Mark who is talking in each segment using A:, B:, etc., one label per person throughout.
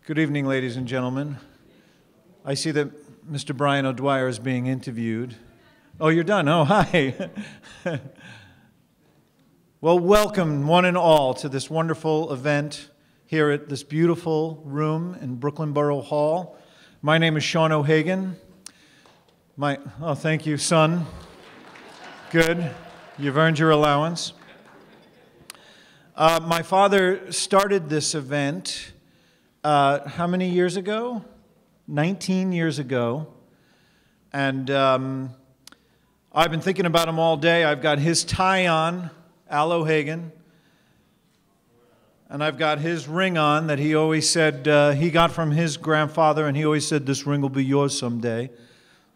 A: Good evening, ladies and gentlemen. I see that Mr. Brian O'Dwyer is being interviewed. Oh, you're done? Oh, hi. Well, welcome, one and all, to this wonderful event here at this beautiful room in Brooklyn Borough Hall. My name is Sean O'Hagan. Oh, thank you, son. Good. You've earned your allowance. My father started this event how many years ago? 19 years ago. And I've been thinking about him all day. I've got his tie on, Al O'Hagan, and I've got his ring on that he always said he got from his grandfather, and he always said, "This ring will be yours someday."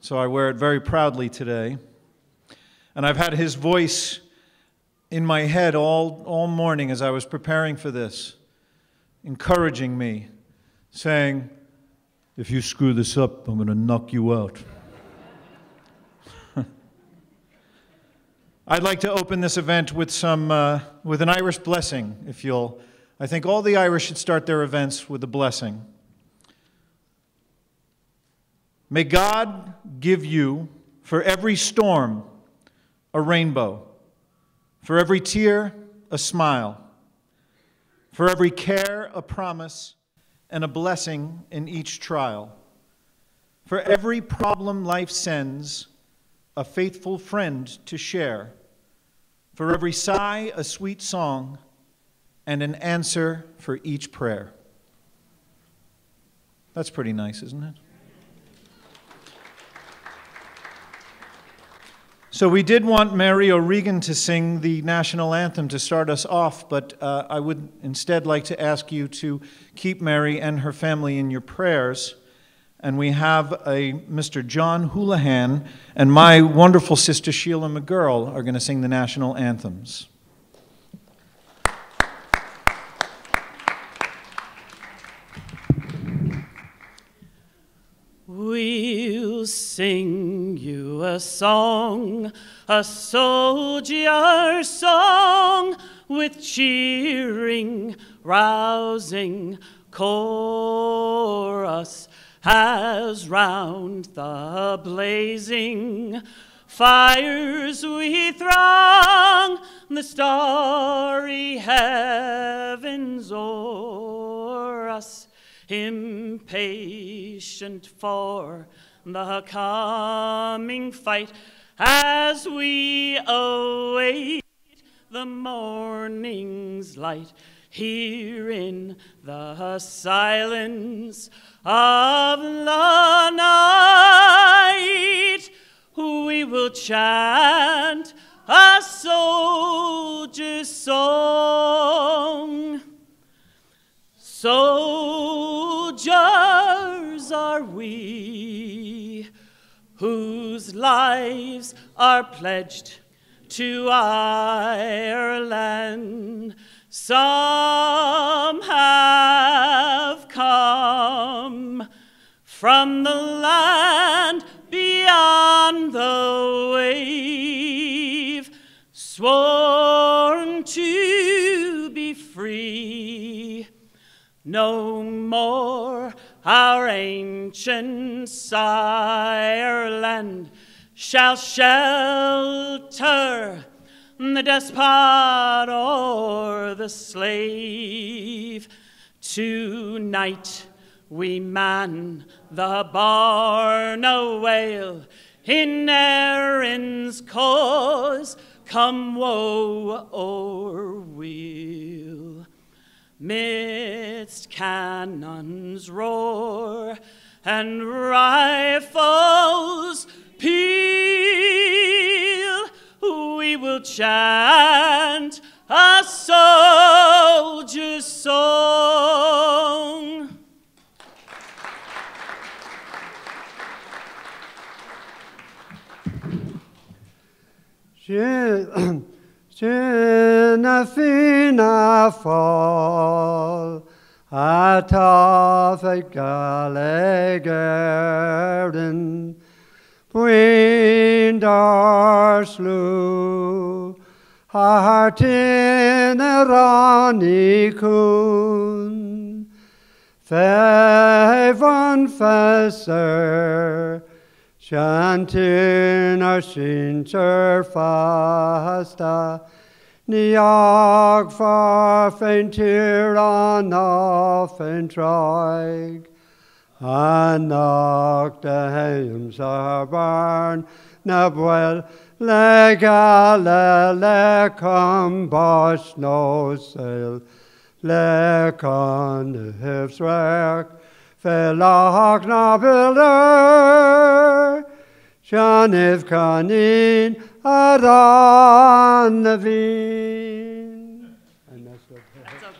A: So I wear it very proudly today. And I've had his voice in my head all morning as I was preparing for this, encouraging me, saying, "If you screw this up, I'm going to knock you out." I'd like to open this event with with an Irish blessing, if you'll. I think all the Irish should start their events with a blessing. May God give you, for every storm, a rainbow, for every tear, a smile, for every care, a promise, and a blessing in each trial. For every problem life sends, a faithful friend to share. For every sigh, a sweet song, and an answer for each prayer. That's pretty nice, isn't it? So we did want Mary O'Regan to sing the national anthem to start us off, but I would instead like to ask you to keep Mary and her family in your prayers. And we have a Mr. John Houlihan and my wonderful sister Sheila McGurl are going to sing the national anthems.
B: We'll sing you a song, a soldier song, with cheering, rousing chorus, as round the blazing fires we throng the starry heavens o'er us, impatient for the coming fight, as we await the morning's light. Here in the silence of the night, we will chant a soldier's song. Soldiers are we, whose lives are pledged to Ireland. Some have come from the land beyond the wave, sworn to be free. No more our ancient sireland shall shelter the despot or the slave. Tonight we man the barn away in Erin's cause, come woe or weal. Midst cannons roar and rifles peal, we will chant a soldier's song.
C: Sinna fina fall ataf a Gaelic garden, Wind our slew, heart in a Ronnie coon, Fevon fesser, chantin our sinter fasta, niag far feintir on off and troig, knock the hymns are barn, nabwell legale lecom bosh no sail, lecon the hifswerk, felach na builder, Shanif kanin aran the veen. And that's what.
B: That's okay.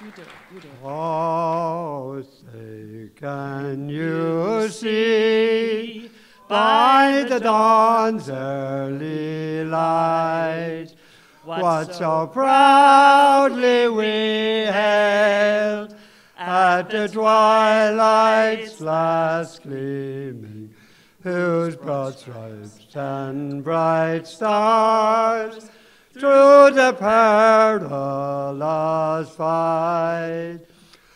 B: You do it. You do it.
C: Oh, say, can you see by the dawn's early light what so proudly we hailed at the twilight's last gleaming, whose broad stripes and bright stars through the perilous fight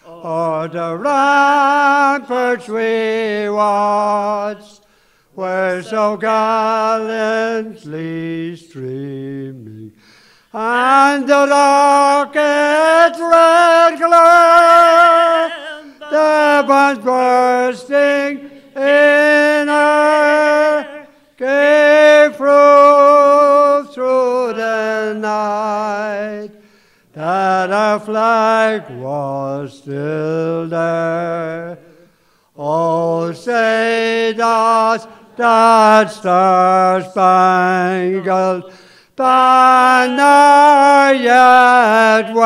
C: o'er the ramparts we watched, were so gallantly streaming, and the rocket's red glare, the bombs bursting in air, gave proof through the night that our flag was still there. Oh, say does that star-spangled banner yet wave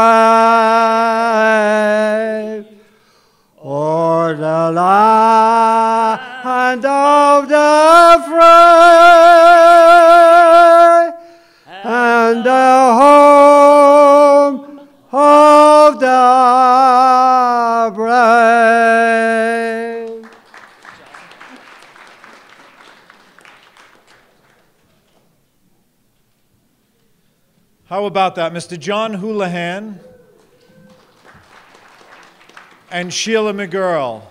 C: o'er the land of the free and the home of the brave.
A: How about that, Mr. John Houlihan and Sheila McGurl?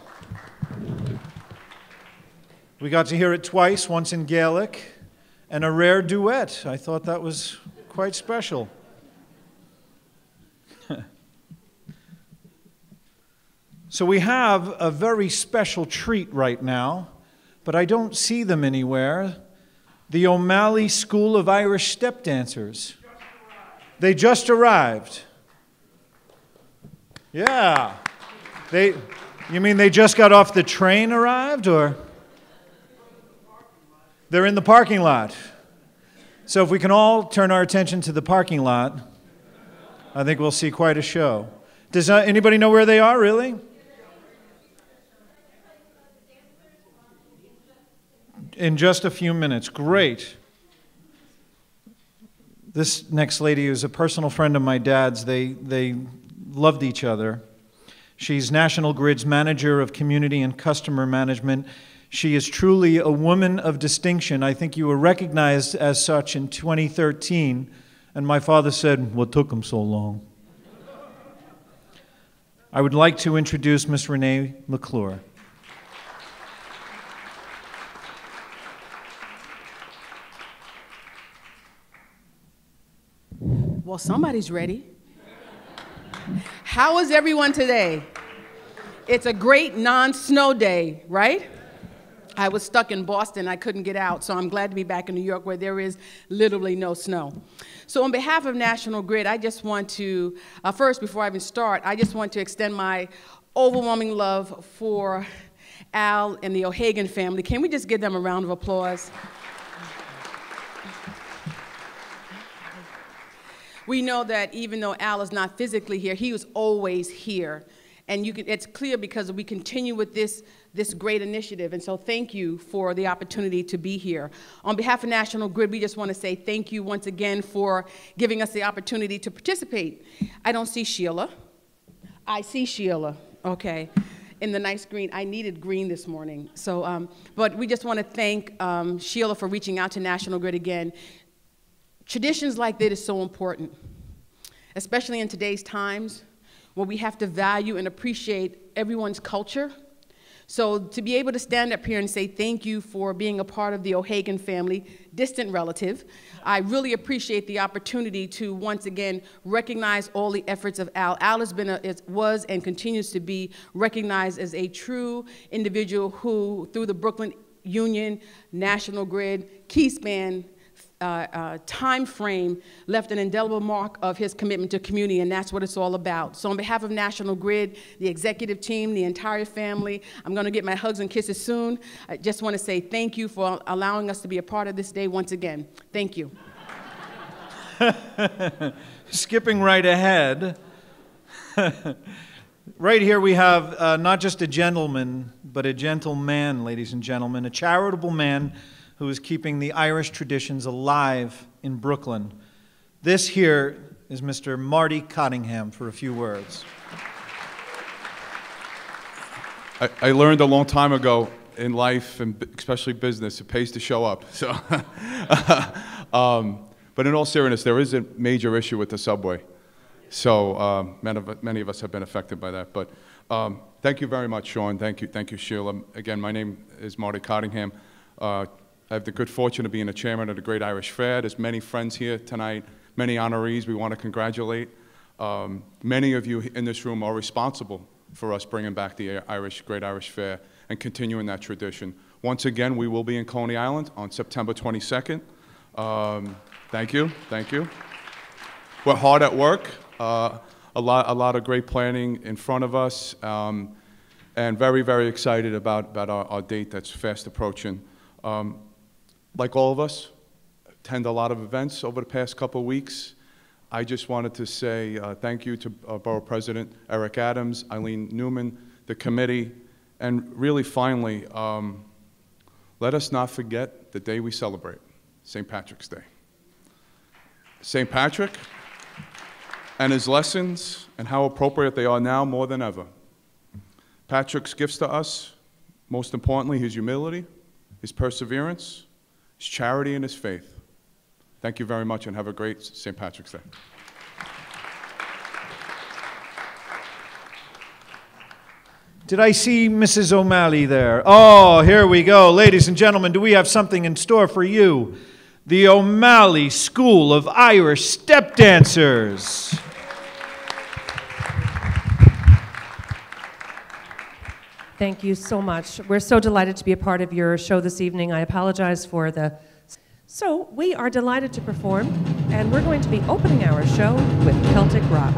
A: We got to hear it twice, once in Gaelic, and a rare duet. I thought that was quite special. So we have a very special treat right now, but I don't see them anywhere. The O'Malley School of Irish Step Dancers. They just arrived. Yeah. You mean they just got off the train, arrived, or? They're in the parking lot. So if we can all turn our attention to the parking lot, I think we'll see quite a show. Does anybody know where they are, really? In just a few minutes. Great. This next lady is a personal friend of my dad's. They loved each other. She's National Grid's Manager of Community and Customer Management. She is truly a woman of distinction. I think you were recognized as such in 2013, and my father said, "What took him so long?" I would like to introduce Miss Renee McClure.
D: Well, somebody's ready. How is everyone today? It's a great non-snow day, right? I was stuck in Boston. I couldn't get out, so I'm glad to be back in New York where there is literally no snow. So on behalf of National Grid, I just want to, first, before I even start, I just want to extend my overwhelming love for Al and the O'Hagan family. Can we just give them a round of applause? We know that even though Al is not physically here, he was always here. And it's clear because we continue with this great initiative. And so thank you for the opportunity to be here. On behalf of National Grid, we just want to say thank you once again for giving us the opportunity to participate. I don't see Sheila. I see Sheila, okay, in the nice green. I needed green this morning. So, but we just want to thank Sheila for reaching out to National Grid again. Traditions like this is so important, especially in today's times where we have to value and appreciate everyone's culture. So to be able to stand up here and say thank you for being a part of the O'Hagan family, distant relative, I really appreciate the opportunity to once again recognize all the efforts of Al. Al has been was and continues to be recognized as a true individual who, through the Brooklyn Union, National Grid, Keyspan, time frame, left an indelible mark of his commitment to community, and that's what it's all about. So on behalf of National Grid, the executive team, the entire family, I'm going to get my hugs and kisses soon. I just want to say thank you for allowing us to be a part of this day once again. Thank you.
A: Skipping right ahead, right here we have not just a gentleman, but a gentleman, ladies and gentlemen, a charitable man who is keeping the Irish traditions alive in Brooklyn. This here is Mr. Marty Cottingham for a few words.
E: I learned a long time ago in life, and especially business, it pays to show up. So, but in all seriousness, there is a major issue with the subway. So many of us have been affected by that. But thank you very much, Sean. Thank you, Sheila. Again, my name is Marty Cottingham. I have the good fortune of being the chairman of the Great Irish Fair. There's many friends here tonight, many honorees we want to congratulate. Many of you in this room are responsible for us bringing back the Great Irish Fair and continuing that tradition. Once again, we will be in Coney Island on September 22nd. Thank you. We're hard at work. A lot of great planning in front of us, and very, very excited about our date that's fast approaching. Like all of us, attend a lot of events over the past couple of weeks. I just wanted to say thank you to Borough President Eric Adams, Eileen Newman, the committee, and really finally, let us not forget the day we celebrate, St. Patrick's Day. St. Patrick and his lessons and how appropriate they are now more than ever. Patrick's gifts to us, most importantly, his humility, his perseverance, his charity, and his faith. Thank you very much, and have a great St. Patrick's Day.
A: Did I see Mrs. O'Malley there? Oh, here we go. Ladies and gentlemen, do we have something in store for you? The O'Malley School of Irish Step Dancers.
B: Thank you so much. We're so delighted to be a part of your show this evening. I apologize for the... So we are delighted to perform, and we're going to be opening our show with Celtic rock.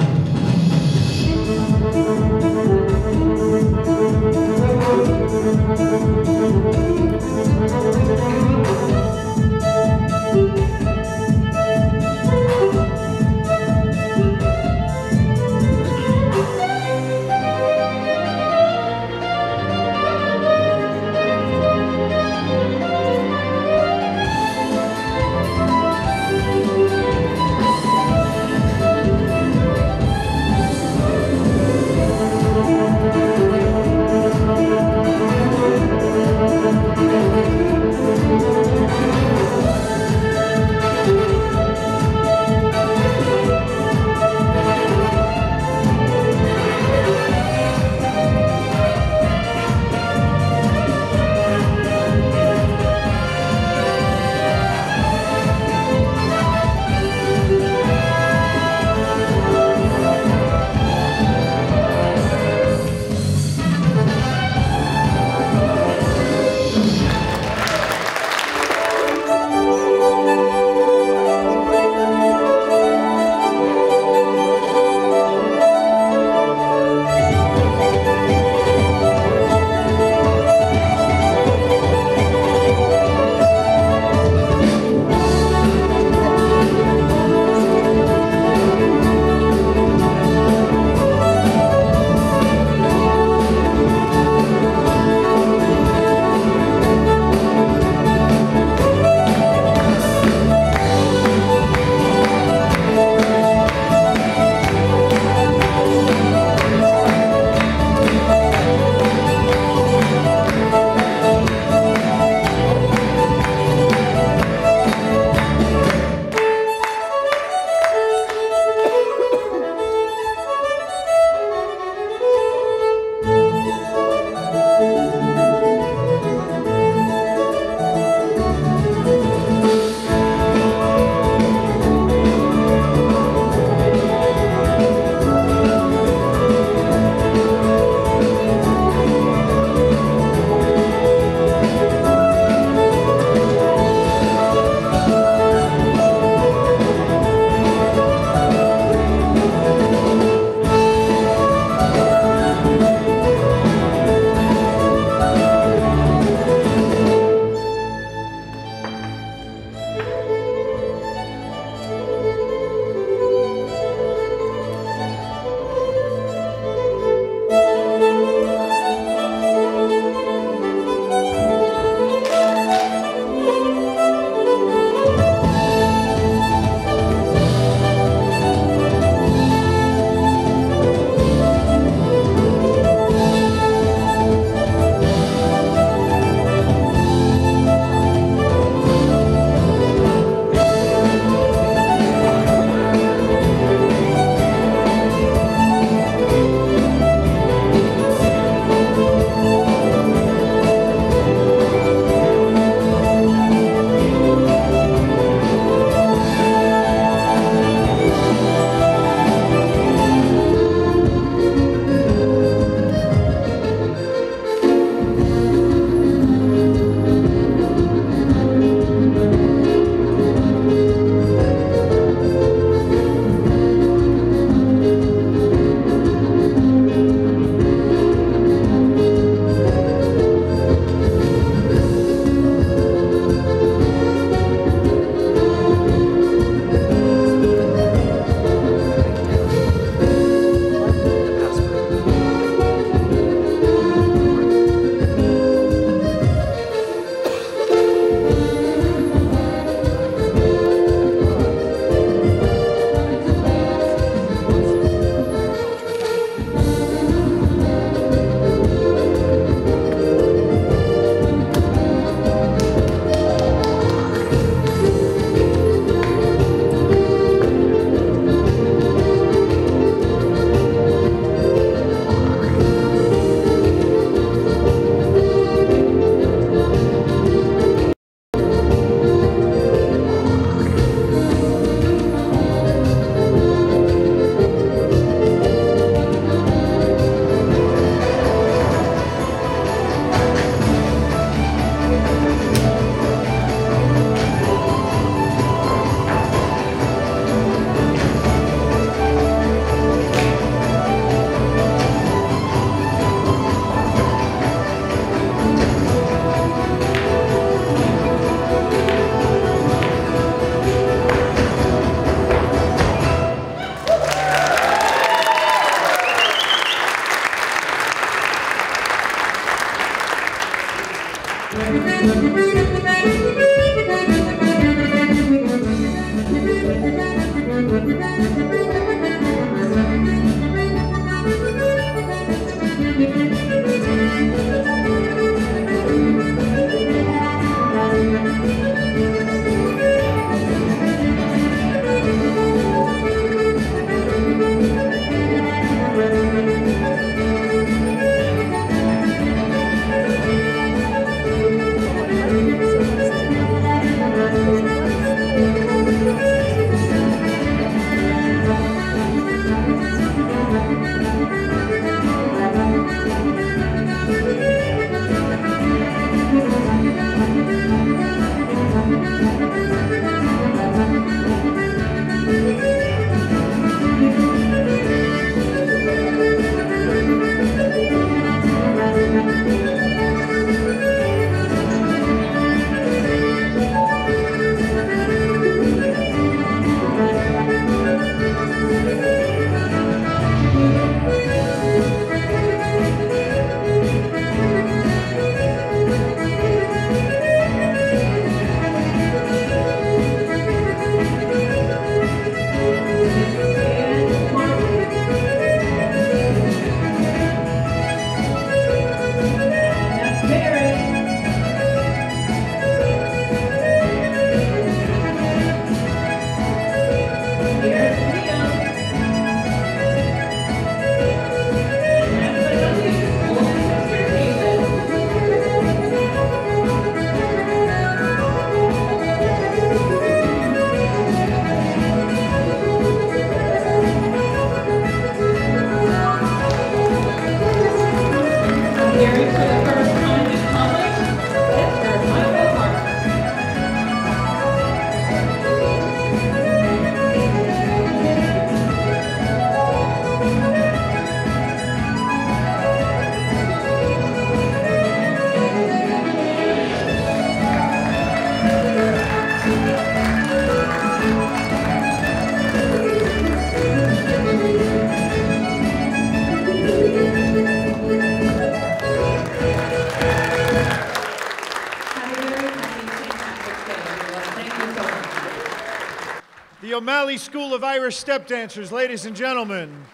A: The O'Malley School of Irish Step Dancers, ladies and gentlemen,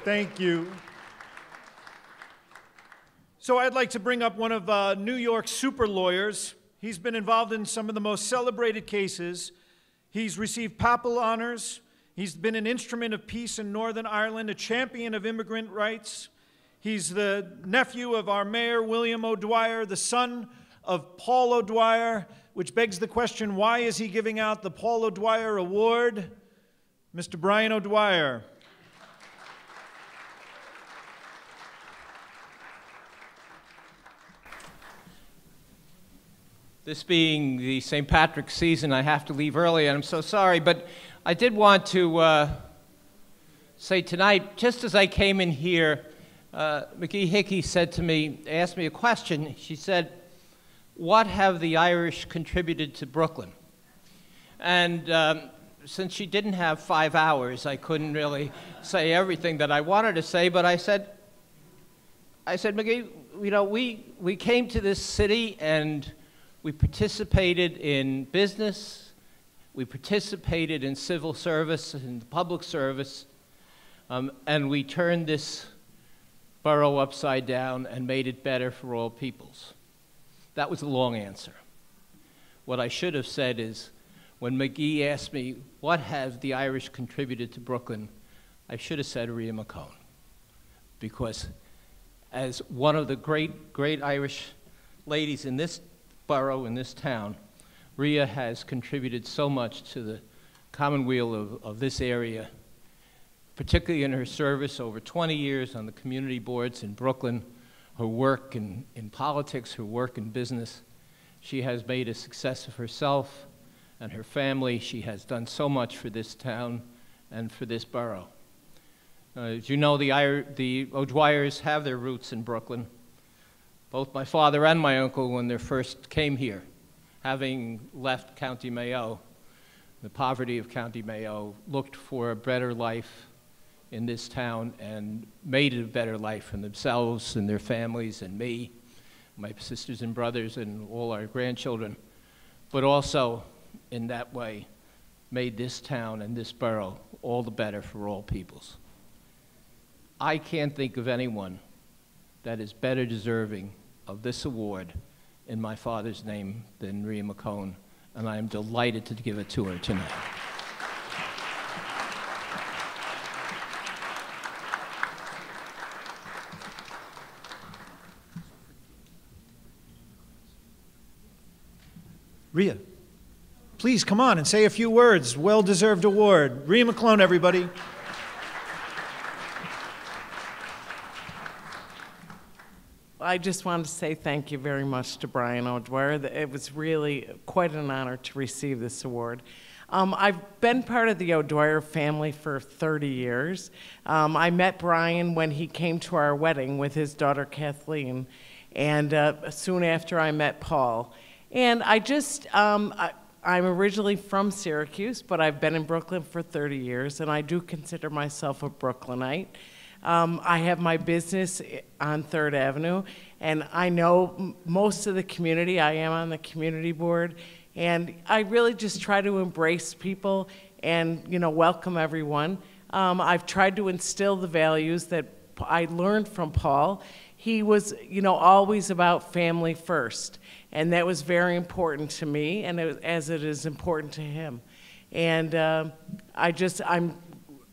A: thank you. So I'd like to bring up one of New York's super lawyers. He's been involved in some of the most celebrated cases. He's received papal honors. He's been an instrument of peace in Northern Ireland, a champion of immigrant rights. He's the nephew of our mayor, William O'Dwyer, the son of Paul O'Dwyer, which begs the question, why is he giving out the Paul O'Dwyer Award? Mr. Brian O'Dwyer.
F: This being the St. Patrick's season, I have to leave early, and I'm so sorry, but I did want to say tonight, just as I came in here, McGee Hickey said to me, asked me a question. She said, what have the Irish contributed to Brooklyn? And since she didn't have 5 hours, I couldn't really say everything that I wanted to say, but I said, McGee, you know, we came to this city and we participated in business, we participated in civil service and public service, and we turned this borough upside down and made it better for all peoples. That was a long answer. What I should have said is, when McGee asked me, what have the Irish contributed to Brooklyn, I should have said Rhea McCone. Because as one of the great Irish ladies in this borough, in this town, Rhea has contributed so much to the commonweal of this area, particularly in her service over 20 years on the community boards in Brooklyn, her work in politics, her work in business. She has made a success of herself and her family. She has done so much for this town and for this borough. As you know, the O'Dwyers have their roots in Brooklyn. Both my father and my uncle, when they first came here, having left County Mayo, the poverty of County Mayo, looked for a better life in this town and made it a better life for themselves and their families and me. my sisters and brothers and all our grandchildren, but also in that way made this town and this borough all the better for all peoples. I can't think of anyone that is better deserving of this award in my father's name than Rhea McCone, and I am delighted to give it to her tonight.
A: Rhea, please come on and say a few words. Well-deserved award. Rhea McClone, everybody.
G: I just wanted to say thank you very much to Brian O'Dwyer. It was really quite an honor to receive this award. I've been part of the O'Dwyer family for 30 years. I met Brian when he came to our wedding with his daughter Kathleen, and soon after I met Paul. And I'm originally from Syracuse, but I've been in Brooklyn for 30 years, and I do consider myself a Brooklynite. I have my business on 3rd Avenue, and I know most of the community. I am on the community board, and I really just try to embrace people and, you know, welcome everyone. I've tried to instill the values that I learned from Paul. He was, you know, always about family first, and that was very important to me, and as it is important to him. And I'm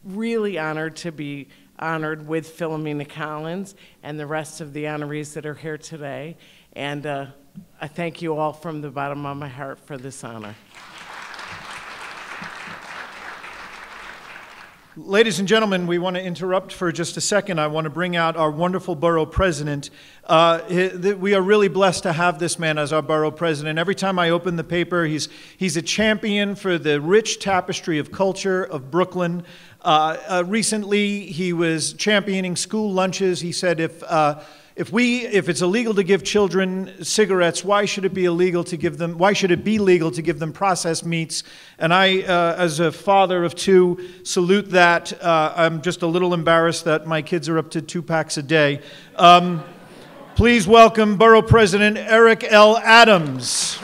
G: really honored to be honored with Philomena Collins and the rest of the honorees that are here today. And I thank you all from the bottom of my heart for this honor.
A: Ladies and gentlemen, we want to interrupt for just a second. I want to bring out our wonderful borough president. We are really blessed to have this man as our borough president. Every time I open the paper, he's a champion for the rich tapestry of culture of Brooklyn. Recently, he was championing school lunches. He said, if it's illegal to give children cigarettes, why should it be illegal to give them? Why should it be legal to give them processed meats? And I, as a father of 2, salute that. I'm just a little embarrassed that my kids are up to 2 packs a day. Please welcome Borough President Eric L. Adams.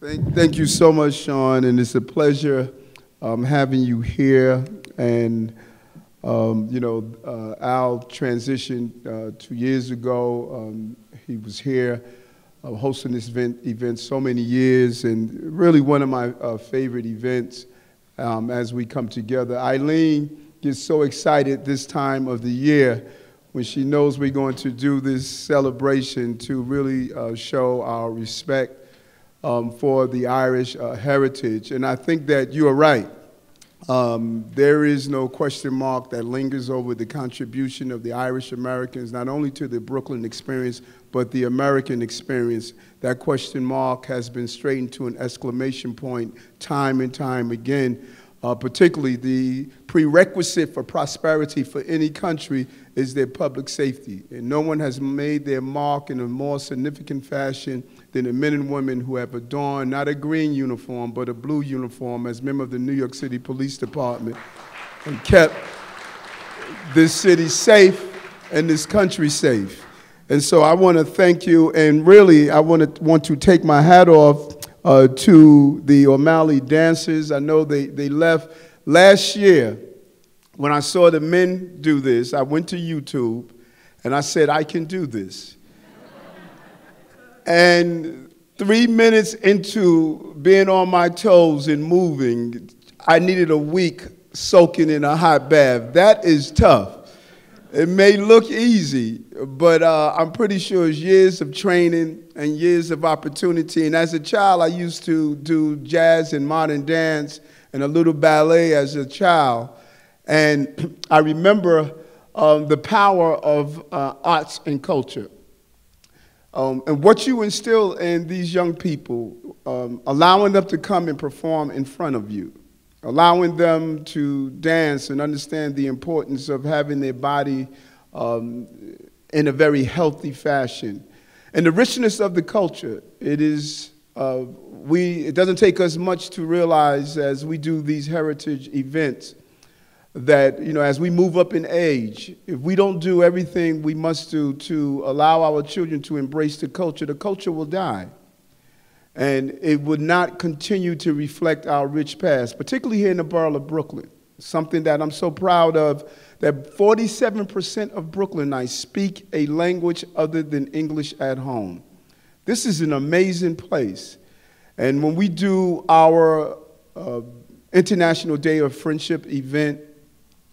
C: Thank you so much, Sean, and it's a pleasure having you here. And you know, Al transitioned 2 years ago. He was here hosting this event so many years, and really one of my favorite events as we come together. Eileen gets so excited this time of the year when she knows we're going to do this celebration to really show our respect for the Irish heritage. And I think that you are right. There is no question mark that lingers over the contribution of the Irish Americans, not only to the Brooklyn experience, but the American experience. That question mark has been straightened to an exclamation point time and time again. Particularly the prerequisite for prosperity for any country is their public safety. And no one has made their mark in a more significant fashion than the men and women who have adorned not a green uniform, but a blue uniform as members of the New York City Police Department and kept this city safe and this country safe. And so I want to thank you, and really I want to take my hat off to the O'Malley dancers. I know they left last year. When I saw the men do this, I went to YouTube and I said, I can do this. And 3 minutes into being on my toes and moving, I needed a week soaking in a hot bath. That is tough. It may look easy, but I'm pretty sure it's years of training and years of opportunity. And as a child, I used to do jazz and modern dance and a little ballet as a child. And I remember the power of arts and culture. And what you instill in these young people, allowing them to come and perform in front of you, allowing them to dance and understand the importance of having their body in a very healthy fashion. And the richness of the culture, it doesn't take us much to realize as we do these heritage events that, you know, as we move up in age, if we don't do everything we must do to allow our children to embrace the culture will die. And it would not continue to reflect our rich past, particularly here in the borough of Brooklyn. Something that I'm so proud of, that 47% of Brooklynites speak a language other than English at home. This is an amazing place. And when we do our International Day of Friendship event,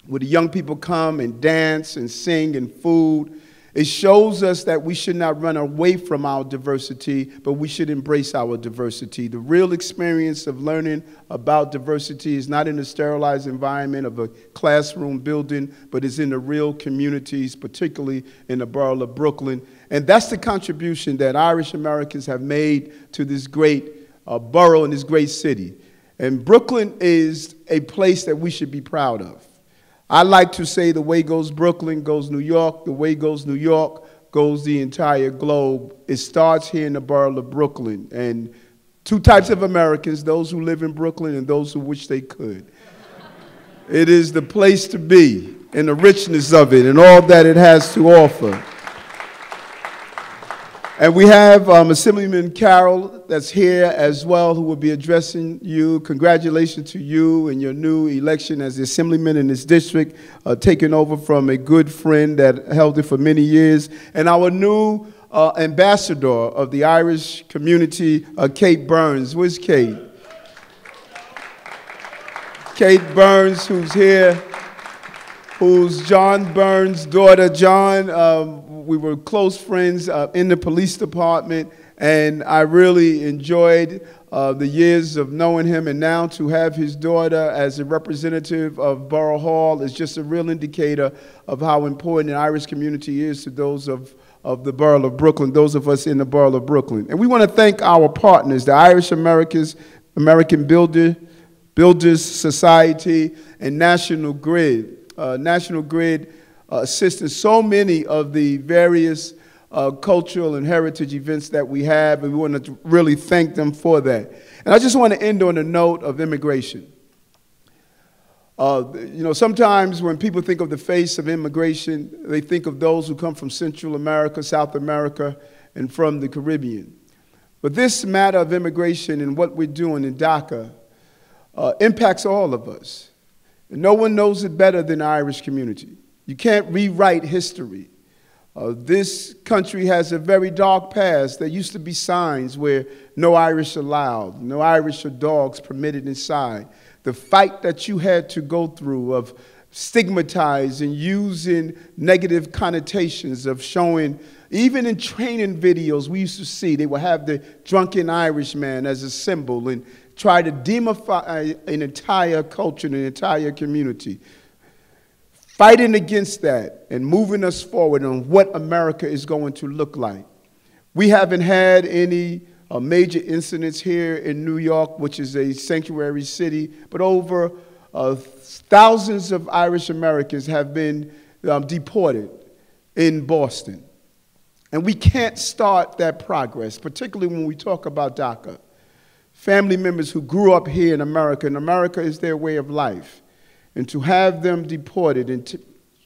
C: where the young people come and dance and sing and food, it shows us that we should not run away from our diversity, but we should embrace our diversity. The real experience of learning about diversity is not in the sterilized environment of a classroom building, but is in the real communities, particularly in the borough of Brooklyn. And that's the contribution that Irish Americans have made to this great borough and this great city. And Brooklyn is a place that we should be proud of. I like to say the way goes Brooklyn goes New York, the way goes New York goes the entire globe. It starts here in the borough of Brooklyn. And two types of Americans, those who live in Brooklyn and those who wish they could. It is the place to be, and the richness of it and all that it has to offer. And we have Assemblyman Carroll that's here as well, who will be addressing you. Congratulations to you and your new election as the Assemblyman in this district, taking over from a good friend that held it for many years. And our new ambassador of the Irish community, Kate Burns. Where's Kate? Kate Burns, who's here, who's John Burns' daughter. John, we were close friends in the police department, and I really enjoyed the years of knowing him, and now to have his daughter as a representative of Borough Hall is just a real indicator of how important the Irish community is to those of the borough of Brooklyn, those of us in the borough of Brooklyn. And we want to thank our partners, the Irish American Builders Society, and National Grid. National Grid assisting so many of the various cultural and heritage events that we have, and we want to really thank them for that. And I just want to end on a note of immigration. You know, sometimes when people think of the face of immigration, they think of those who come from Central America, South America, and from the Caribbean. But this matter of immigration and what we're doing in DACA impacts all of us. And no one knows it better than the Irish community. You can't rewrite history. This country has a very dark past. There used to be signs where no Irish allowed, no Irish or dogs permitted inside. The fight that you had to go through of stigmatizing, using negative connotations, of showing, even in training videos we used to see, they would have the drunken Irishman as a symbol and try to demify an entire culture and an entire community. Fighting against that and moving us forward on what America is going to look like. We haven't had any major incidents here in New York, which is a sanctuary city, but over thousands of Irish Americans have been deported in Boston. And we can't start that progress, particularly when we talk about DACA. Family members who grew up here in America, and America is their way of life. And to have them deported and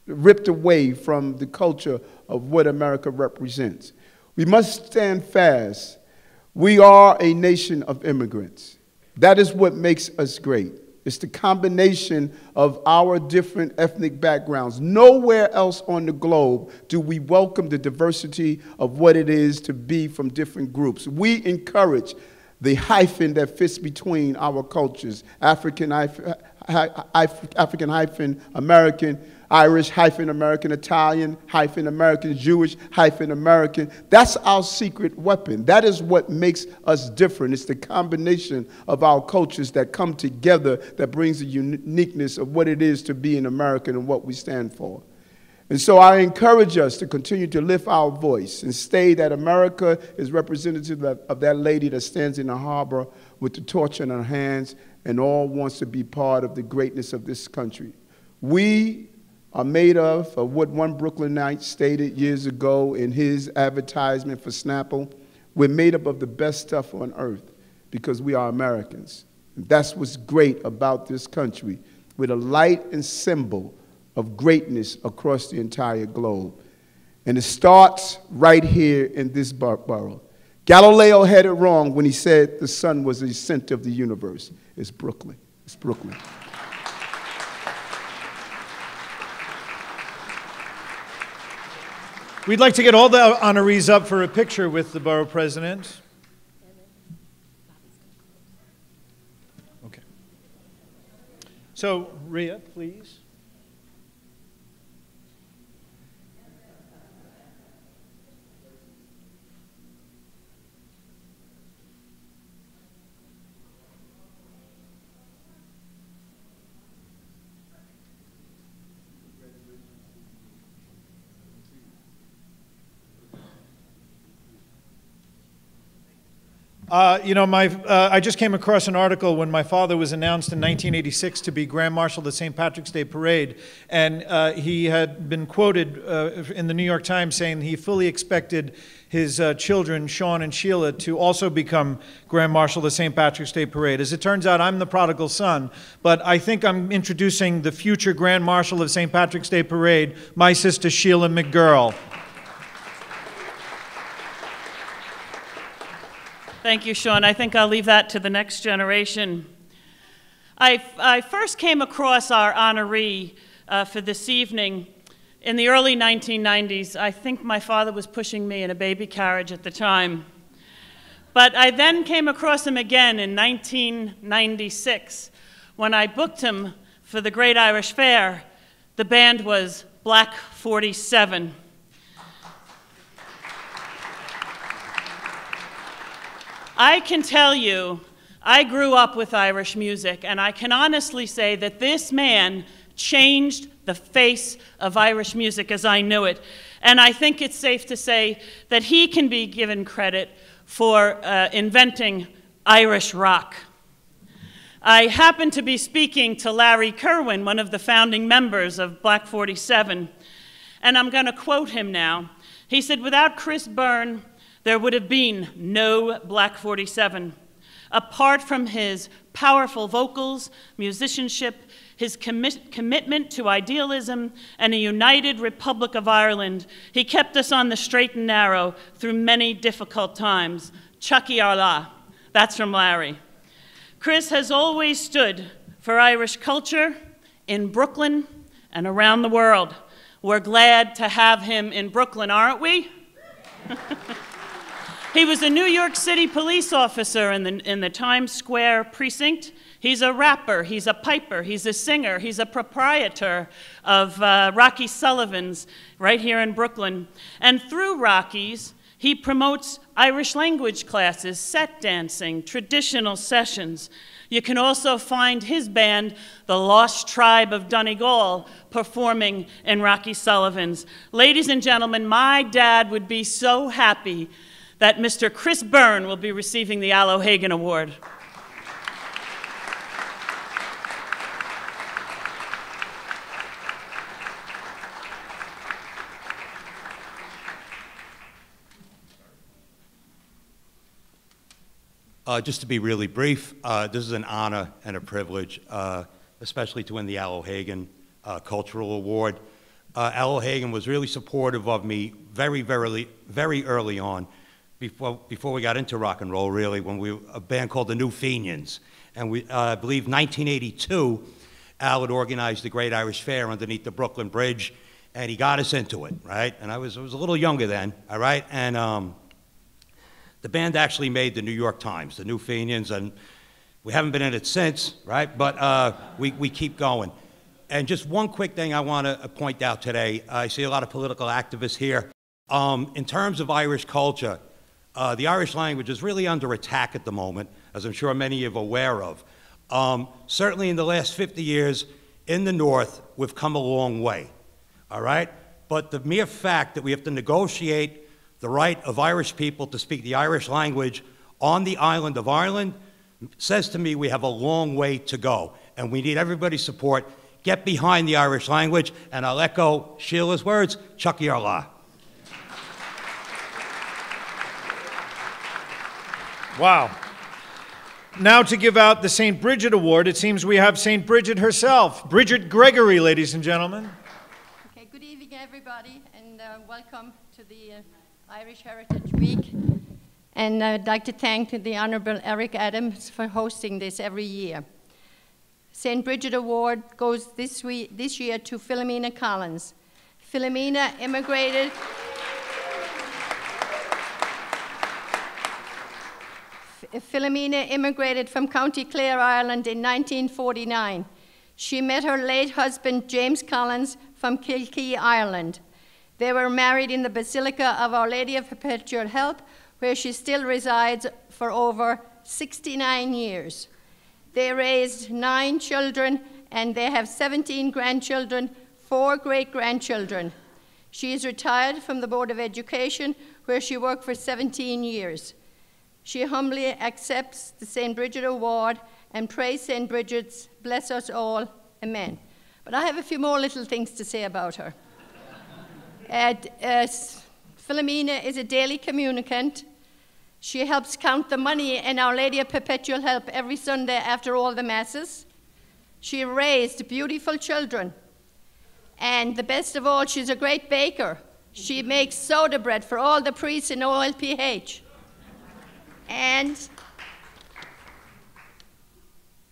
C: ripped away from the culture of what America represents. We must stand fast. We are a nation of immigrants. That is what makes us great. It's the combination of our different ethnic backgrounds. Nowhere else on the globe do we welcome the diversity of what it is to be from different groups. We encourage the hyphen that fits between our cultures, African hyphen American, Irish hyphen American, Italian hyphen American, Jewish hyphen American. That's our secret weapon. That is what makes us different. It's the combination of our cultures that come together that brings the uniqueness of what it is to be an American and what we stand for. And so I encourage us to continue to lift our voice and stay that America is representative of that lady that stands in the harbor with the torch in her hands and all wants to be part of the greatness of this country. We are made of what one Brooklynite stated years ago in his advertisement for Snapple. We're made up of the best stuff on earth because we are Americans. And that's what's great about this country. with a light and symbol of greatness across the entire globe. And it starts right here in this borough. Galileo had it wrong when he said the sun was the center of the universe. It's Brooklyn. It's Brooklyn.
A: We'd like to get all the honorees up for a picture with the Borough President. Okay. So, Rhea, please. I just came across an article when my father was announced in 1986 to be Grand Marshal of the St. Patrick's Day Parade, and he had been quoted in the New York Times saying he fully expected his children, Sean and Sheila, to also become Grand Marshal of the St. Patrick's Day Parade. As it turns out, I'm the prodigal son, but I think I'm introducing the future Grand Marshal of St. Patrick's Day Parade, my sister Sheila McGurl.
H: Thank you, Sean. I think I'll leave that to the next generation. I first came across our honoree for this evening in the early 1990s. I think my father was pushing me in a baby carriage at the time. But I then came across him again in 1996 when I booked him for the Great Irish Fair. The band was Black 47. I can tell you, I grew up with Irish music, and I can honestly say that this man changed the face of Irish music as I knew it. And I think it's safe to say that he can be given credit for inventing Irish rock. I happened to be speaking to Larry Kerwin, one of the founding members of Black 47, and I'm going to quote him now. He said, "Without Chris Byrne, there would have been no Black 47. Apart from his powerful vocals, musicianship, his commitment to idealism, and a united Republic of Ireland, he kept us on the straight and narrow through many difficult times. Chucky Arla." That's from Larry. Chris has always stood for Irish culture in Brooklyn and around the world. We're glad to have him in Brooklyn, aren't we? He was a New York City police officer in the Times Square precinct. He's a rapper, he's a piper, he's a singer, he's a proprietor of Rocky Sullivan's right here in Brooklyn. And through Rocky's, he promotes Irish language classes, set dancing, traditional sessions. You can also find his band, the Lost Tribe of Donegal, performing in Rocky Sullivan's. Ladies and gentlemen, my dad would be so happy that Mr. Chris Byrne will be receiving the Al O'Hagan Award.
I: Just to be really brief, this is an honor and a privilege, especially to win the Al O'Hagan Cultural Award. Al O'Hagan was really supportive of me very early on, before we got into rock and roll, really, when we were a band called the New Fenians. And we, I believe 1982, Al had organized the Great Irish Fair underneath the Brooklyn Bridge, and he got us into it, right? And I was a little younger then, all right? And the band actually made the New York Times, the New Fenians, and we haven't been in it since, right? But we keep going. And just one quick thing I want to point out today. I see a lot of political activists here. In terms of Irish culture, the Irish language is really under attack at the moment, as I'm sure many of you are aware of. Certainly in the last 50 years, in the North, we've come a long way, all right? But the mere fact that we have to negotiate the right of Irish people to speak the Irish language on the island of Ireland says to me we have a long way to go, and we need everybody's support. Get behind the Irish language, and I'll echo Sheila's words, Chucky Arla.
A: Wow. Now to give out the St. Bridget Award, it seems we have St. Bridget herself. Bridget Gregory, ladies and gentlemen.
J: Okay, good evening, everybody, and welcome to the Irish Heritage Week. And I'd like to thank the Honourable Eric Adams for hosting this every year. St. Bridget Award goes this year to Philomena Collins. Philomena immigrated from County Clare, Ireland in 1949. She met her late husband, James Collins, from Kilkee, Ireland. They were married in the Basilica of Our Lady of Perpetual Help, where she still resides for over 69 years. They raised 9 children, and they have 17 grandchildren, 4 great-grandchildren. She is retired from the Board of Education, where she worked for 17 years. She humbly accepts the St. Bridget Award and prays St. Bridget's bless us all. Amen. But I have a few more little things to say about her. Philomena is a daily communicant. She helps count the money in Our Lady of Perpetual Help every Sunday after all the masses. She raised beautiful children. And the best of all, she's a great baker. She makes soda bread for all the priests in OLPH. And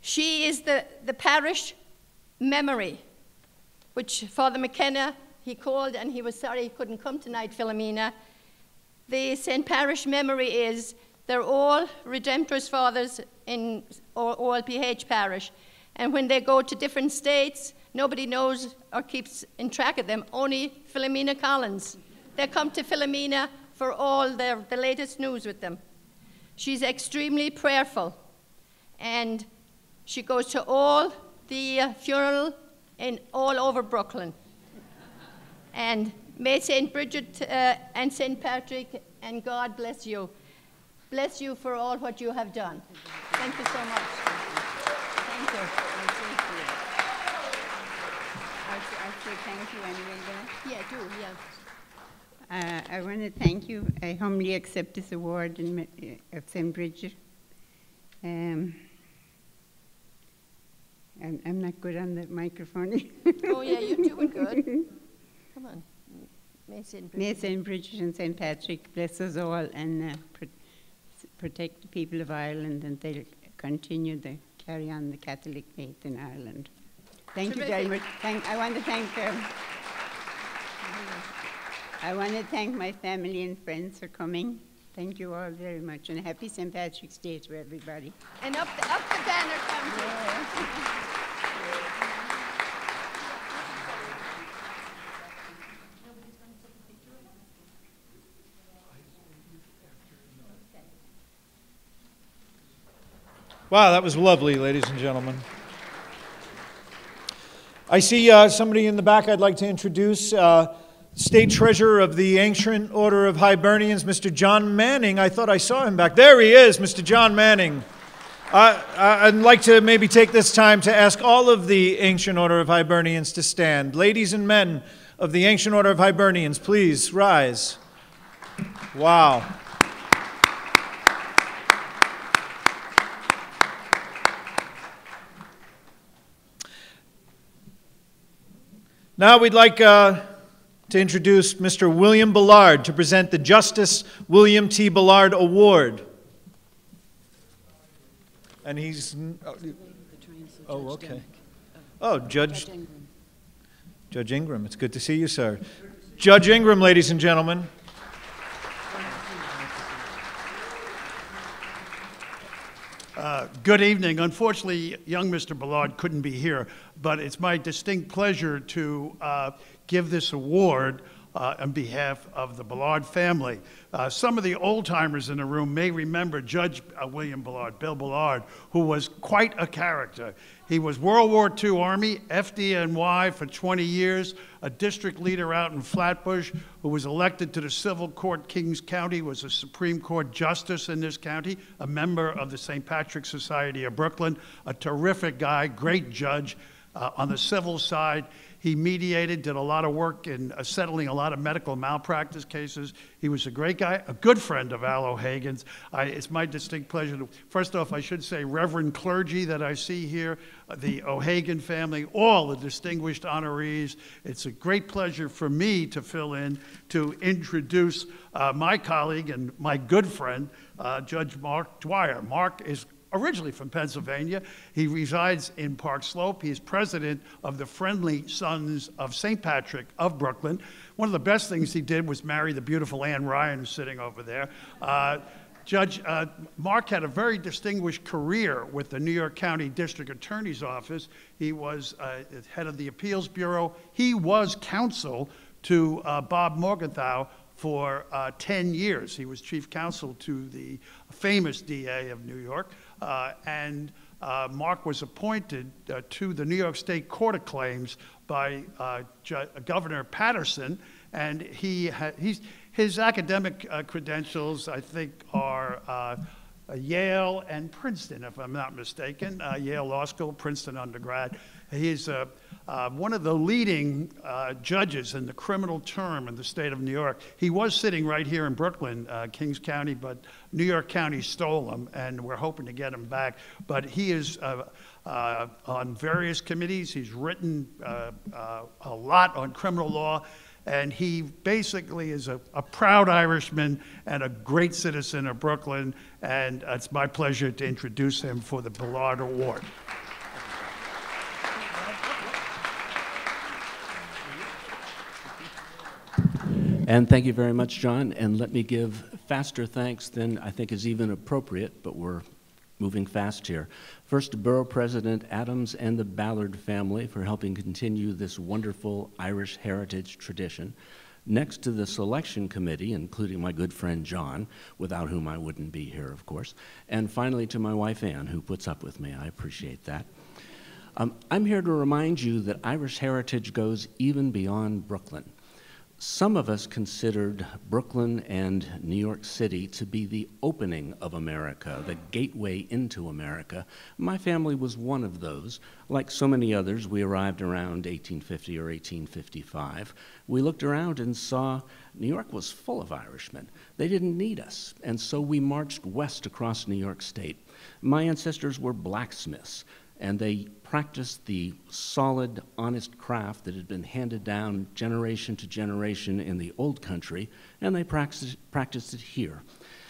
J: she is the parish memory, which Father McKenna, he called and he was sorry he couldn't come tonight, Philomena. The St. Parish memory is, they're all Redemptorist fathers in OLPH parish. And when they go to different states, nobody knows or keeps in track of them, only Philomena Collins. They come to Philomena for all the latest news with them. She's extremely prayerful, and she goes to all the funeral all over Brooklyn. And may St. Bridget and St. Patrick and God bless you. Bless you for all what you have done. Thank you so much. Thank you.
K: I'll say thank you anyway, then.
J: Yeah, do, yeah.
K: I want to thank you. I humbly accept this award of St. Bridget. I'm not good on the microphone.
J: Oh, yeah, you're doing good. Come on. May
K: St. Bridget and St. Patrick bless us all and protect the people of Ireland, and they'll continue to carry on the Catholic faith in Ireland. Thank you very much. I want to thank my family and friends for coming. Thank you all very much, and happy St. Patrick's Day to everybody.
J: And up the banner comes.
K: Yeah.
A: Wow, that was lovely, ladies and gentlemen. I see somebody in the back I'd like to introduce. State Treasurer of the Ancient Order of Hibernians, Mr. John Manning. I thought I saw him back. There he is, Mr. John Manning. I'd like to maybe take this time to ask all of the Ancient Order of Hibernians to stand. Ladies and men of the Ancient Order of Hibernians, please rise. Wow. Now we'd like to introduce Mr. William Ballard to present the Justice William T. Ballard Award. And he's... Oh, okay. Oh, Judge Ingram. It's good to see you, sir. Judge Ingram, ladies and gentlemen.
L: Good evening. Unfortunately, young Mr. Ballard couldn't be here, but it's my distinct pleasure to give this award on behalf of the Ballard family. Some of the old-timers in the room may remember Judge William Ballard, Bill Ballard, who was quite a character. He was World War II Army, FDNY for 20 years, a district leader out in Flatbush, who was elected to the Civil Court Kings County, was a Supreme Court Justice in this county, a member of the St. Patrick's Society of Brooklyn, a terrific guy, great judge on the civil side. He mediated, did a lot of work in settling a lot of medical malpractice cases. He was a great guy, a good friend of Al O'Hagan's. It's my distinct pleasure to, first off, I should say, Reverend clergy that I see here, the O'Hagan family, all the distinguished honorees. It's a great pleasure for me to fill in, to introduce my colleague and my good friend, Judge Mark Dwyer. Mark is originally from Pennsylvania. He resides in Park Slope. He is president of the Friendly Sons of St. Patrick of Brooklyn. One of the best things he did was marry the beautiful Ann Ryan, who's sitting over there. Judge Mark had a very distinguished career with the New York County District Attorney's Office. He was head of the Appeals Bureau. He was counsel to Bob Morgenthau for 10 years. He was chief counsel to the famous DA of New York. And Mark was appointed to the New York State Court of Claims by Governor Patterson, and his academic credentials, I think, are Yale and Princeton, if I'm not mistaken. Yale Law School, Princeton undergrad. He's one of the leading judges in the criminal term in the state of New York. He was sitting right here in Brooklyn, Kings County, but New York County stole him, and we're hoping to get him back. But he is on various committees. He's written a lot on criminal law, and he basically is a proud Irishman and a great citizen of Brooklyn, and it's my pleasure to introduce him for the Ballard Award.
M: And thank you very much, John. And let me give faster thanks than I think is even appropriate, but we're moving fast here. First, to Borough President Adams and the Ballard family for helping continue this wonderful Irish heritage tradition. Next, to the selection committee, including my good friend John, without whom I wouldn't be here, of course. And finally, to my wife Ann, who puts up with me. I appreciate that. I'm here to remind you that Irish heritage goes even beyond Brooklyn. Some of us considered Brooklyn and New York City to be the opening of America, the gateway into America. My family was one of those. Like so many others, we arrived around 1850 or 1855. We looked around and saw New York was full of Irishmen. They didn't need us, and so we marched west across New York State. My ancestors were blacksmiths, and they practiced the solid, honest craft that had been handed down generation to generation in the old country, and they practiced it here.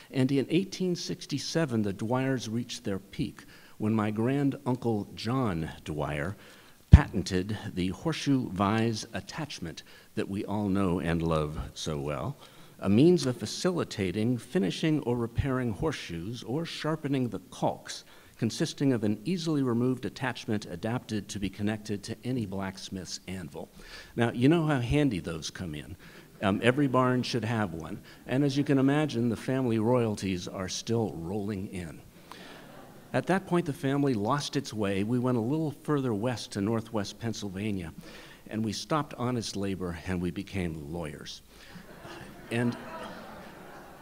M: And in 1867, the Dwyers reached their peak when my grand-uncle John Dwyer patented the horseshoe vise attachment that we all know and love so well, a means of facilitating finishing or repairing horseshoes or sharpening the caulks, consisting of an easily removed attachment adapted to be connected to any blacksmith's anvil. Now, you know how handy those come in. Every barn should have one. And as you can imagine, the family royalties are still rolling in. At that point, the family lost its way. We went a little further west to northwest Pennsylvania, and we stopped honest labor, and we became lawyers. And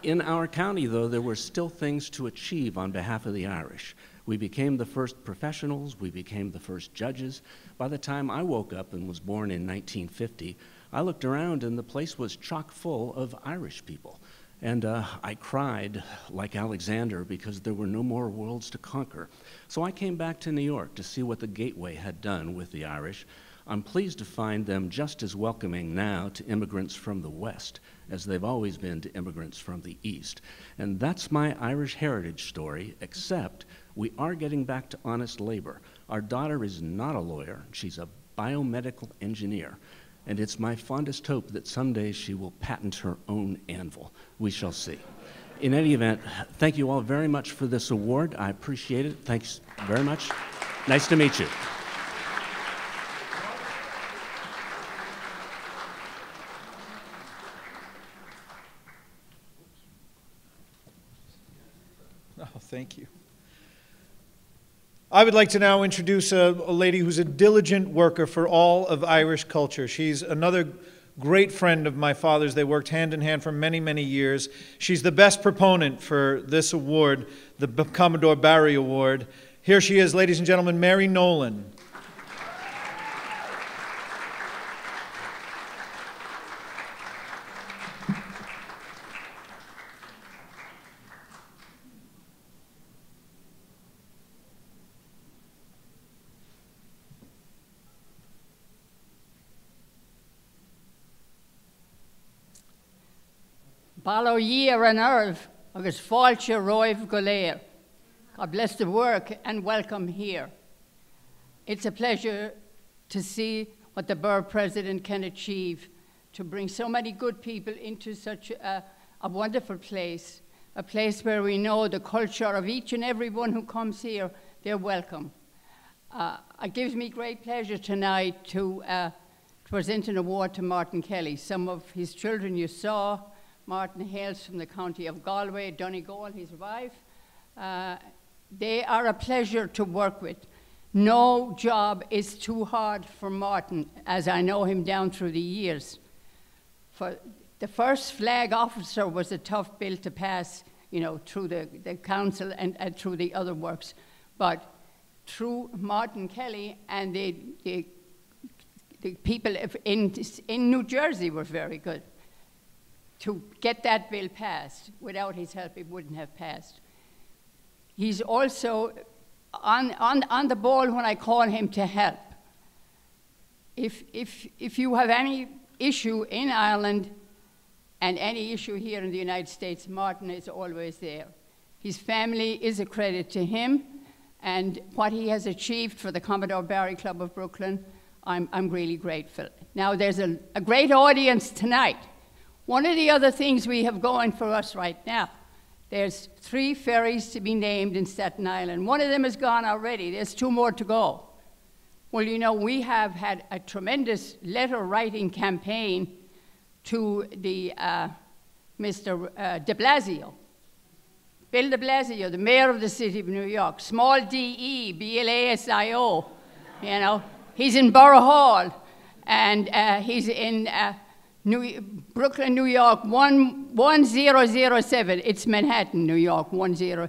M: in our county, though, there were still things to achieve on behalf of the Irish. We became the first professionals, we became the first judges. By the time I woke up and was born in 1950, I looked around and the place was chock full of Irish people. And I cried like Alexander because there were no more worlds to conquer. So I came back to New York to see what the Gateway had done with the Irish. I'm pleased to find them just as welcoming now to immigrants from the West as they've always been to immigrants from the East. And that's my Irish heritage story, except we are getting back to honest labor. Our daughter is not a lawyer, she's a biomedical engineer. And it's my fondest hope that someday she will patent her own anvil. We shall see. In any event, thank you all very much for this award. I appreciate it. Thanks very much. Nice to meet you.
A: Oh, thank you. I would like to now introduce a lady who's a diligent worker for all of Irish culture. She's another great friend of my father's. They worked hand in hand for many, many years. She's the best proponent for this award, the Commodore Barry Award. Here she is, ladies and gentlemen, Mary Nolan.
N: Balo year an earth, agus fáilte roiv goléir. God bless the work and welcome here. It's a pleasure to see what the Borough President can achieve, to bring so many good people into such a wonderful place, a place where we know the culture of each and every one who comes here, they're welcome. It gives me great pleasure tonight to present an award to Martin Kelly. Some of his children you saw. Martin hails from the county of Galway, Donegal, his wife. They are a pleasure to work with. No job is too hard for Martin, as I know him down through the years. For the first flag officer was a tough bill to pass, you know, through the council and through the other works. But through Martin Kelly and the people in New Jersey were very good to get that bill passed. Without his help, it wouldn't have passed. He's also on the ball when I call him to help. If you have any issue in Ireland and any issue here in the United States, Martin is always there. His family is a credit to him, and what he has achieved for the Commodore Barry Club of Brooklyn, I'm really grateful. Now, there's a great audience tonight. One of the other things we have going for us right now, there's 3 ferries to be named in Staten Island. One of them is gone already. There's 2 more to go. Well, you know, we have had a tremendous letter-writing campaign to the Mr. de Blasio. Bill de Blasio, the mayor of the city of New York, small D-E, B-L-A-S-I-O, you know. He's in Borough Hall, and he's in Brooklyn, New York, 1007. It's Manhattan, New York, 10.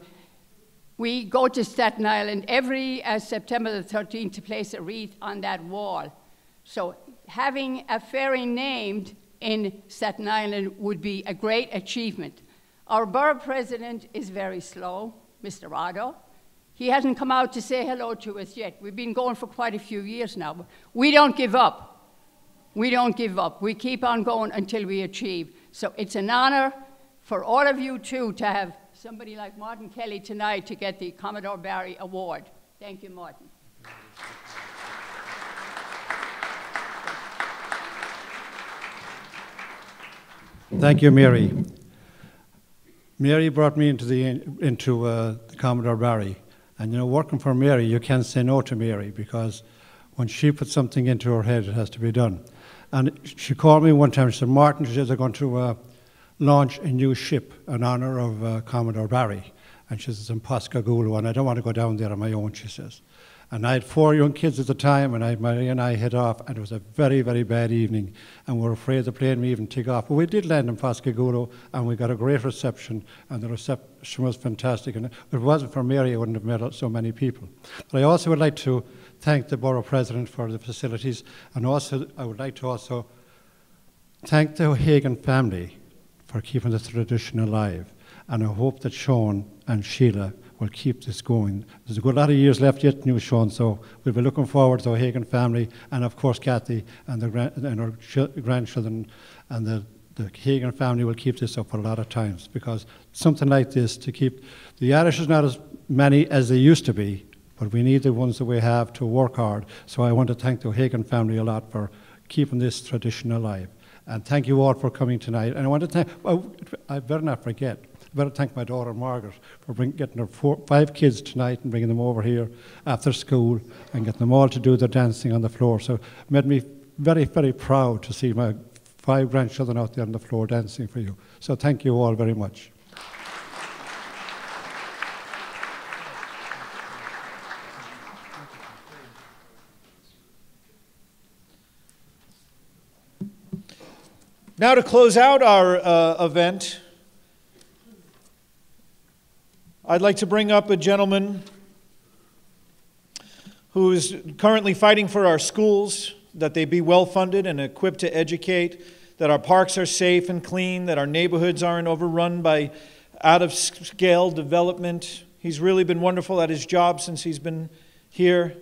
N: We go to Staten Island every September the 13th to place a wreath on that wall. So having a ferry named in Staten Island would be a great achievement. Our borough president is very slow, Mr. Otto. He hasn't come out to say hello to us yet. We've been going for quite a few years now. But we don't give up. We don't give up. We keep on going until we achieve. So it's an honor for all of you, too, to have somebody like Martin Kelly tonight to get the Commodore Barry Award. Thank you, Martin.
O: Thank you, Mary. Mary brought me into the Commodore Barry. And you know, working for Mary, you can't say no to Mary, because when she puts something into her head, it has to be done. And she called me one time, she said, Martin, she says, they're going to launch a new ship in honor of Commodore Barry. And she says, in Pascagoula, and I don't want to go down there on my own, she says. And I had 4 young kids at the time, and Mary and I head off, and it was a very, very bad evening, and we were afraid the plane would even take off. But we did land in Pascagoula, and we got a great reception, and the reception was fantastic. And if it wasn't for Mary, I wouldn't have met so many people. But I also would like to thank the Borough President for the facilities, and also I would like to also thank the O'Hagan family for keeping the tradition alive. And I hope that Sean and Sheila will keep this going. There's a good lot of years left yet, new Sean, so we'll be looking forward to the O'Hagan family, and of course Kathy and our grandchildren, and the Hagan family will keep this up for a lot of times, because something like this to keep, the Irish is not as many as they used to be, but we need the ones that we have to work hard. So I want to thank the O'Hagan family a lot for keeping this tradition alive. And thank you all for coming tonight. And I want to thank, I better not forget, I better thank my daughter Margaret for getting her 5 kids tonight and bringing them over here after school and getting them all to do their dancing on the floor. So it made me very, very proud to see my 5 grandchildren out there on the floor dancing for you. So thank you all very much.
A: Now to close out our event, I'd like to bring up a gentleman who is currently fighting for our schools, that they be well-funded and equipped to educate, that our parks are safe and clean, that our neighborhoods aren't overrun by out-of-scale development. He's really been wonderful at his job since he's been here.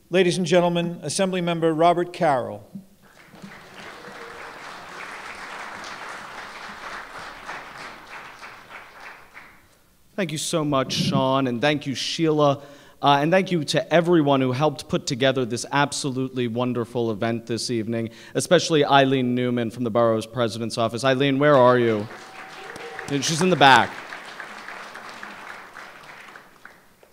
A: Ladies and gentlemen, Assemblymember Robert Carroll.
P: Thank you so much, Sean, and thank you, Sheila, and thank you to everyone who helped put together this absolutely wonderful event this evening, especially Eileen Newman from the Borough's President's Office. Eileen, where are you? She's in the back.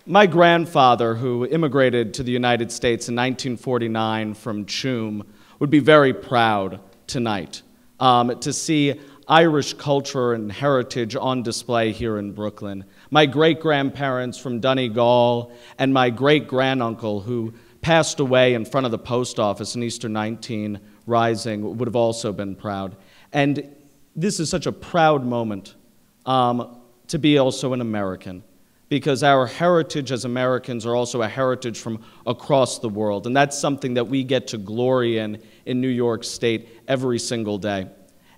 P: My grandfather, who immigrated to the United States in 1949 from Choom, would be very proud tonight to see Irish culture and heritage on display here in Brooklyn. My great-grandparents from Donegal and my great-granduncle, who passed away in front of the post office in Easter 19 Rising, would have also been proud. And this is such a proud moment to be also an American, because our heritage as Americans are also a heritage from across the world, and that's something that we get to glory in New York State every single day.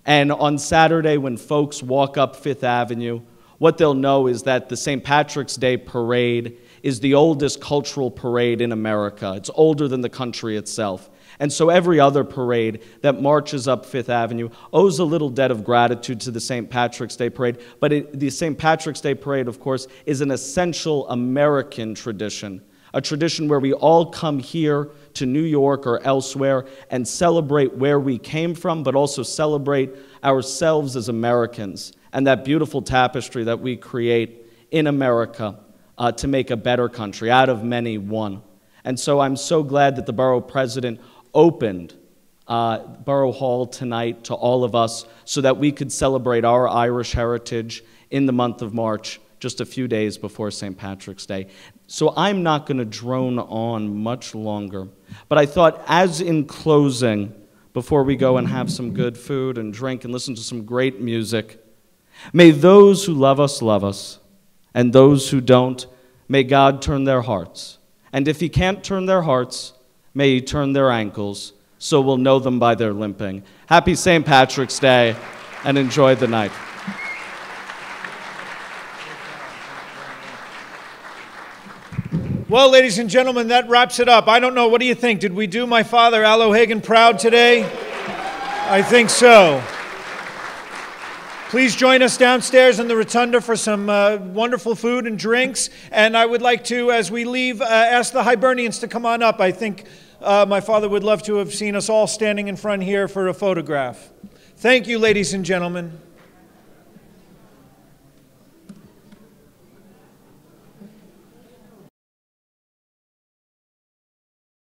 P: And on Saturday, when folks walk up Fifth Avenue, what they'll know is that the St. Patrick's Day Parade is the oldest cultural parade in America. It's older than the country itself. And so every other parade that marches up Fifth Avenue owes a little debt of gratitude to the St. Patrick's Day Parade. But the St. Patrick's Day Parade, of course, is an essential American tradition, a tradition where we all come here to New York or elsewhere and celebrate where we came from, but also celebrate ourselves as Americans and that beautiful tapestry that we create in America to make a better country, out of many, one. And so I'm so glad that the Borough President opened Borough Hall tonight to all of us so that we could celebrate our Irish heritage in the month of March, just a few days before St. Patrick's Day. So I'm not going to drone on much longer, but I thought, as in closing, before we go and have some good food and drink and listen to some great music, may those who love us, and those who don't, may God turn their hearts. And if he can't turn their hearts, may he turn their ankles, so we'll know them by their limping. Happy St. Patrick's Day, and enjoy the night.
A: Well, ladies and gentlemen, that wraps it up. I don't know, what do you think? Did we do my father, Al O'Hagan, proud today? I think so. Please join us downstairs in the rotunda for some wonderful food and drinks. And I would like to, as we leave, ask the Hibernians to come on up. I think my father would love to have seen us all standing in front here for a photograph. Thank you, ladies and gentlemen.